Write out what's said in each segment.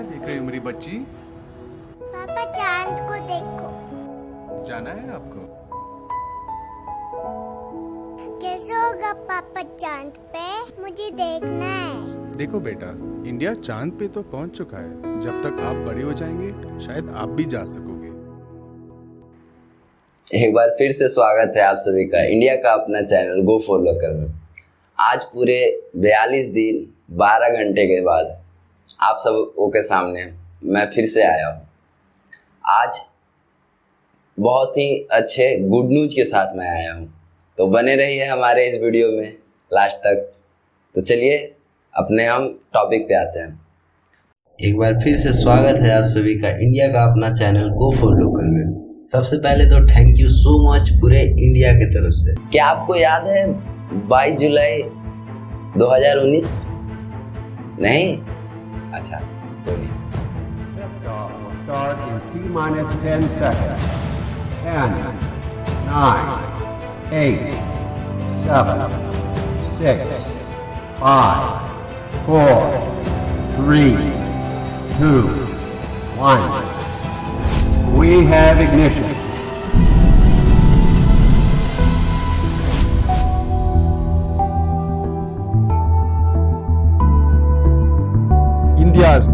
देख रही हो मेरी बच्ची? पापा चांद को देखो। जाना है आपको? कैसे होगा पापा चांद पे? मुझे देखना है। देखो बेटा, इंडिया चांद पे तो पहुंच चुका है। जब तक आप बड़े हो जाएंगे शायद आप भी जा सकोगे। एक बार फिर से स्वागत है आप सभी का इंडिया का अपना चैनल गो फॉर लोकल में। आज पूरे 42 दिन 12 घंटे के बाद आप सबों के सामने मैं फिर से आया हूँ। आज बहुत ही अच्छे गुड न्यूज के साथ मैं आया हूँ, तो बने रहिए हमारे इस वीडियो में लास्ट तक। तो चलिए अपने हम टॉपिक पे आते हैं। एक बार फिर से स्वागत है आप सभी का इंडिया का अपना चैनल गो फॉर लोकल में। सबसे पहले तो थैंक यू सो मच पूरे इंडिया की तरफ से। क्या आपको याद है 22 जुलाई 2019? नहीं? अच्छा, कोई नहीं। Start in T-10 seconds. 10, 9, 8, 7, 6, 5, 4, 3, 2, 1. We have ignition. India's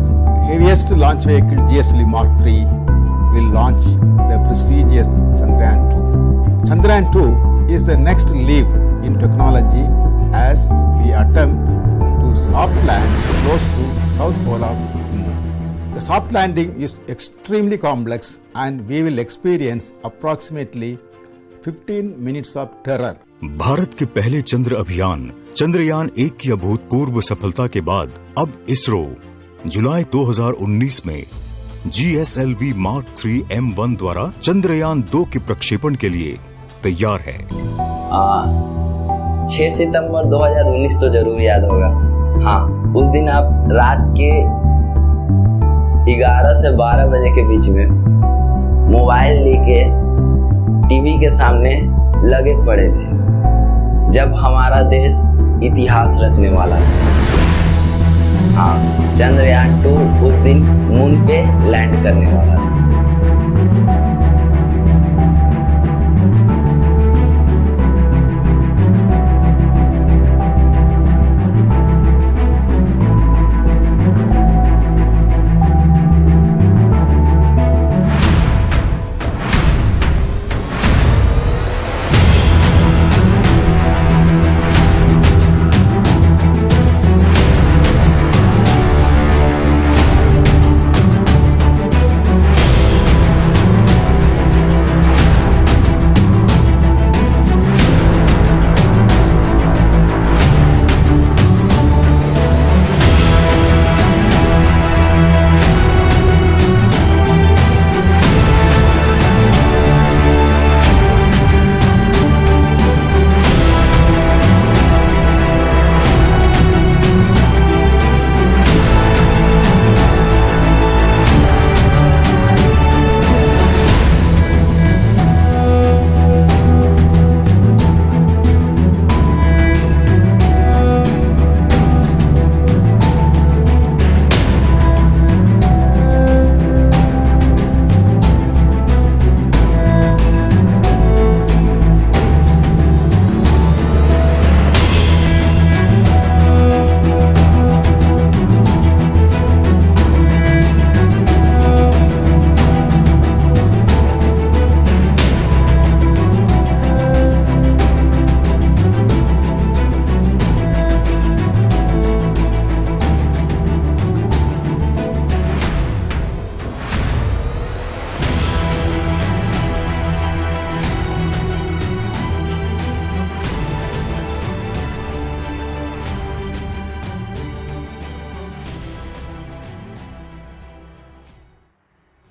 heaviest launch vehicle GSLV Mark III will launch the prestigious Chandrayaan-2. Chandrayaan-2 is the next leap in technology as we attempt to soft land close to South Pole of Moon. The soft landing is extremely complex and we will experience approximately 15 minutes of terror. Bharat के पहले चंद्र अभियान चंद्रयान 1 की अभूतपूर्व सफलता के बाद अब इसरो जुलाई 2019 में GSLV Mark III M1 द्वारा चंद्रयान 2 के प्रक्षेपण के लिए तैयार है। 6 सितंबर 2019 तो जरूर याद होगा। हाँ, उस दिन आप रात के 11 से 12 बजे के बीच में मोबाइल लेके टीवी के सामने लगे पड़े थे, जब हमारा देश इतिहास रचने वाला था। हाँ, चंद्रयान 2 उस दिन मून पे लैंड करने वाला था।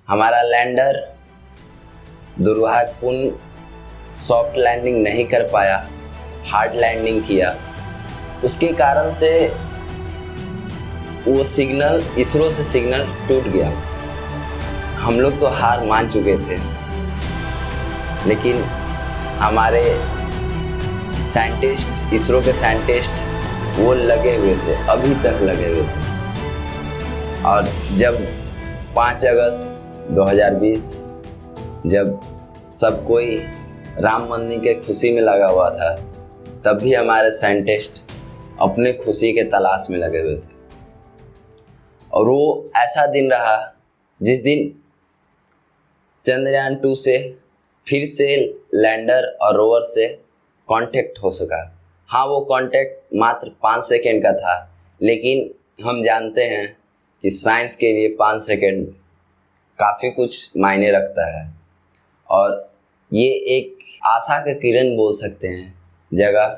हमारा लैंडर दुर्भाग्यपूर्ण सॉफ्ट लैंडिंग नहीं कर पाया, हार्ड लैंडिंग किया। उसके कारण से वो सिग्नल, इसरो से सिग्नल टूट गया। हम लोग तो हार मान चुके थे, लेकिन हमारे साइंटिस्ट, इसरो के साइंटिस्ट वो लगे हुए थे, अभी तक लगे हुए थे। और जब 5 अगस्त 2020 जब सब कोई राम मंदिर के खुशी में लगा हुआ था, तब भी हमारे साइंटिस्ट अपने खुशी के तलाश में लगे हुए थे। और वो ऐसा दिन रहा जिस दिन चंद्रयान 2 से फिर से लैंडर और रोवर से कांटेक्ट हो सका। हाँ, वो कांटेक्ट मात्र 5 सेकेंड का था, लेकिन हम जानते हैं कि साइंस के लिए 5 सेकेंड काफ़ी कुछ मायने रखता है। और ये एक आशा का किरण बोल सकते हैं जगह,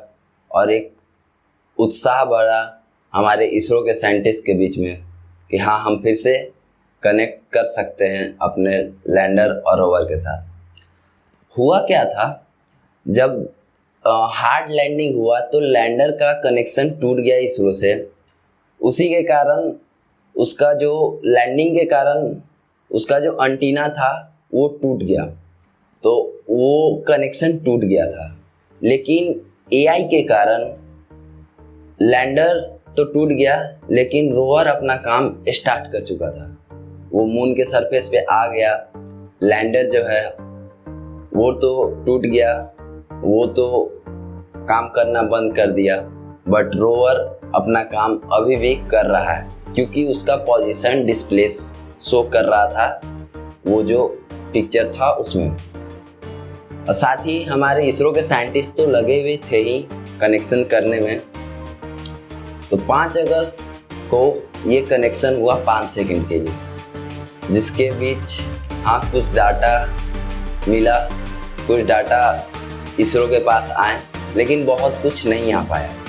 और एक उत्साह बढ़ा हमारे इसरो के साइंटिस्ट के बीच में कि हाँ, हम फिर से कनेक्ट कर सकते हैं अपने लैंडर और रोवर के साथ। हुआ क्या था, जब हार्ड लैंडिंग हुआ तो लैंडर का कनेक्शन टूट गया इसरो से। उसी के कारण उसका जो लैंडिंग के कारण उसका जो एंटीना था वो टूट गया, तो वो कनेक्शन टूट गया था। लेकिन एआई के कारण लैंडर तो टूट गया, लेकिन रोवर अपना काम स्टार्ट कर चुका था। वो मून के सरफेस पे आ गया। लैंडर जो है वो तो टूट गया, वो तो काम करना बंद कर दिया, बट रोवर अपना काम अभी भी कर रहा है, क्योंकि उसका पोजीशन डिस्प्ले शो कर रहा था वो जो पिक्चर था उसमें। और साथ ही हमारे इसरो के साइंटिस्ट तो लगे हुए थे ही कनेक्शन करने में। तो 5 अगस्त को ये कनेक्शन हुआ 5 सेकंड के लिए, जिसके बीच हाँ कुछ डाटा मिला, कुछ डाटा इसरो के पास आए, लेकिन बहुत कुछ नहीं आ पाया।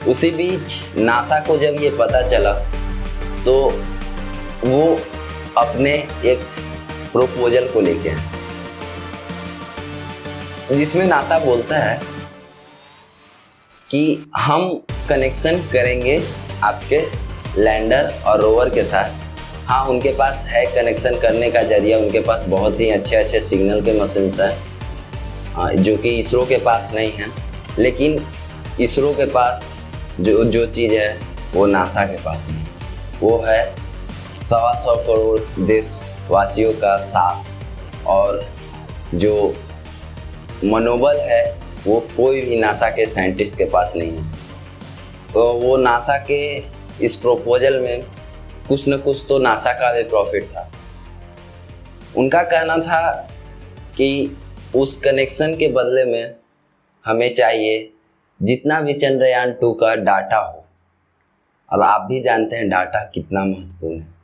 उसी बीच नासा को जब ये पता चला तो वो अपने एक प्रोपोजल को लेके आए, जिसमें नासा बोलता है कि हम कनेक्शन करेंगे आपके लैंडर और रोवर के साथ। हाँ, उनके पास है कनेक्शन करने का जरिया, उनके पास बहुत ही अच्छे अच्छे सिग्नल के मशीन्स हैं जो कि इसरो के पास नहीं है। लेकिन इसरो के पास जो चीज़ है वो नासा के पास नहीं, वो है 125 करोड़ देशवासियों का साथ और जो मनोबल है वो कोई भी नासा के साइंटिस्ट के पास नहीं है। तो वो नासा के इस प्रपोजल में कुछ न कुछ तो नासा का भी प्रॉफिट था। उनका कहना था कि उस कनेक्शन के बदले में हमें चाहिए जितना भी चंद्रयान 2 का डाटा हो, और आप भी जानते हैं डाटा कितना महत्वपूर्ण है।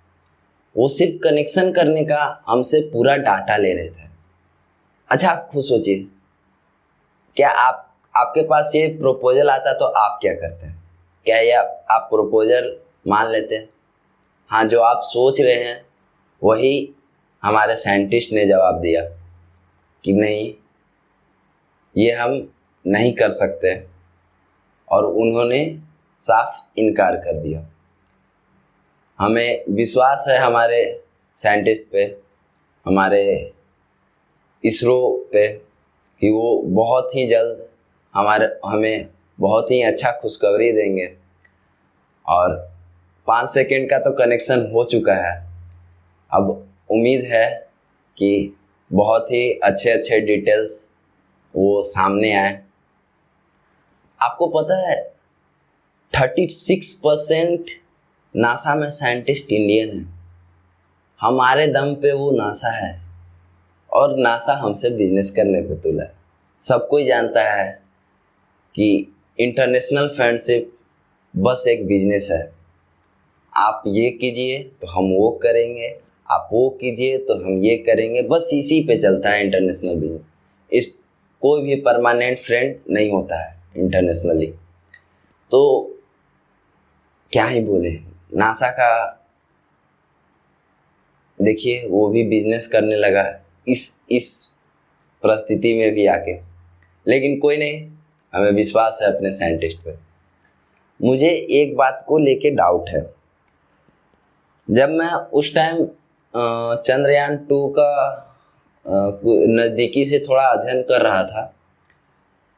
वो सिर्फ कनेक्शन करने का हमसे पूरा डाटा ले रहे थे। अच्छा, आप खुद सोचिए, क्या आपके पास ये प्रपोजल आता तो आप क्या करते हैं? क्या ये आप प्रपोजल मान लेते हैं? हाँ, जो आप सोच रहे हैं वही हमारे साइंटिस्ट ने जवाब दिया कि नहीं, ये हम नहीं कर सकते, और उन्होंने साफ इनकार कर दिया। हमें विश्वास है हमारे साइंटिस्ट पे, हमारे इसरो पे, कि वो बहुत ही जल्द हमें बहुत ही अच्छा खुशखबरी देंगे। और 5 सेकंड का तो कनेक्शन हो चुका है। अब उम्मीद है कि बहुत ही अच्छे अच्छे डिटेल्स वो सामने आए। आपको पता है 36% नासा में साइंटिस्ट इंडियन हैं। हमारे दम पे वो नासा है, और नासा हमसे बिजनेस करने पे तुला है। सब कोई जानता है कि इंटरनेशनल फ्रेंडशिप बस एक बिजनेस है। आप ये कीजिए तो हम वो करेंगे, आप वो कीजिए तो हम ये करेंगे, बस इसी पे चलता है इंटरनेशनल बिजनेस। इस कोई भी परमानेंट फ्रेंड नहीं होता है इंटरनेशनली। तो क्या ही बोले, नासा का देखिए वो भी बिजनेस करने लगा इस परिस्थिति में भी आके। लेकिन कोई नहीं, हमें विश्वास है अपने साइंटिस्ट पे। मुझे एक बात को लेके डाउट है। जब मैं उस टाइम चंद्रयान 2 का नज़दीकी से थोड़ा अध्ययन कर रहा था,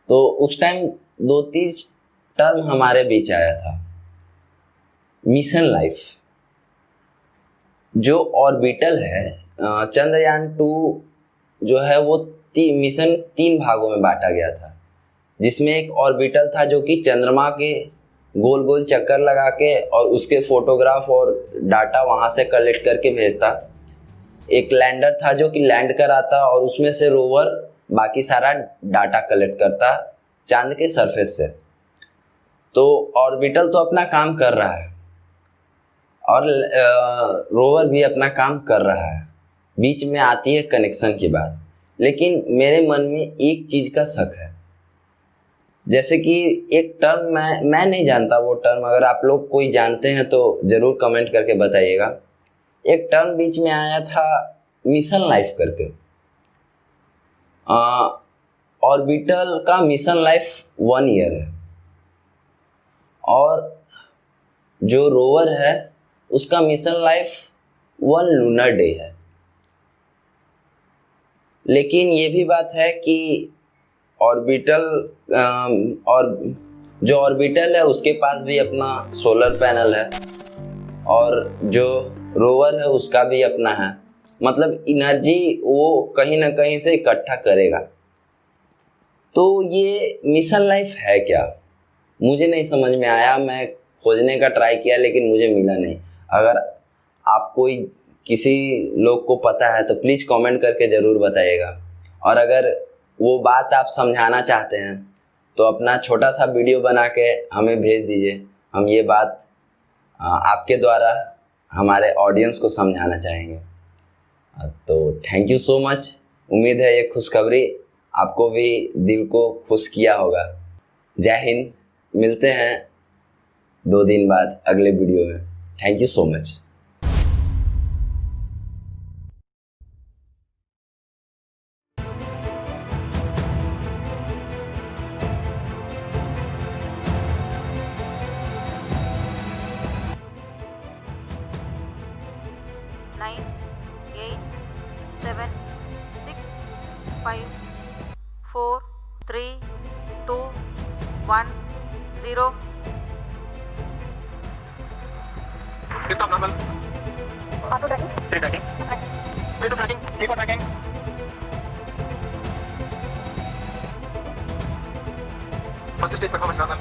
तो उस टाइम 2-3 टर्म हमारे बीच आया था। मिशन लाइफ, जो ऑर्बिटल है, चंद्रयान 2 जो है वो मिशन 3 भागों में बांटा गया था, जिसमें एक ऑर्बिटल था जो कि चंद्रमा के गोल गोल चक्कर लगा के और उसके फोटोग्राफ और डाटा वहाँ से कलेक्ट करके भेजता। एक लैंडर था जो कि लैंड कराता और उसमें से रोवर बाकी सारा डाटा कलेक्ट करता चांद के सरफेस से। तो ऑर्बिटल तो अपना काम कर रहा है और रोवर भी अपना काम कर रहा है। बीच में आती है कनेक्शन की बात, लेकिन मेरे मन में एक चीज़ का शक है। जैसे कि एक टर्म मैं नहीं जानता, वो टर्म अगर आप लोग कोई जानते हैं तो ज़रूर कमेंट करके बताइएगा। एक टर्म बीच में आया था मिशन लाइफ करके। ऑर्बिटल का मिशन लाइफ 1 ईयर है और जो रोवर है उसका मिशन लाइफ 1 लूनर डे है। लेकिन ये भी बात है कि ऑर्बिटल और जो ऑर्बिटल है उसके पास भी अपना सोलर पैनल है और जो रोवर है उसका भी अपना है, मतलब एनर्जी वो कहीं ना कहीं से इकट्ठा करेगा। तो ये मिशन लाइफ है क्या, मुझे नहीं समझ में आया। मैं खोजने का ट्राई किया लेकिन मुझे मिला नहीं। अगर आप कोई किसी लोग को पता है तो प्लीज़ कमेंट करके ज़रूर बताइएगा। और अगर वो बात आप समझाना चाहते हैं तो अपना छोटा सा वीडियो बना के हमें भेज दीजिए। हम ये बात आपके द्वारा हमारे ऑडियंस को समझाना चाहेंगे। तो थैंक यू सो मच। उम्मीद है ये खुशखबरी आपको भी दिल को खुश किया होगा। जय हिंद। मिलते हैं 2 दिन बाद अगले वीडियो में। Thank you so much. Nine, 8, 7, 6, 5, 4, 3, 2, 1, 0. Stop normal. Auto tracking. Free tracking. Free to tracking. Default tracking. First stage performance normal.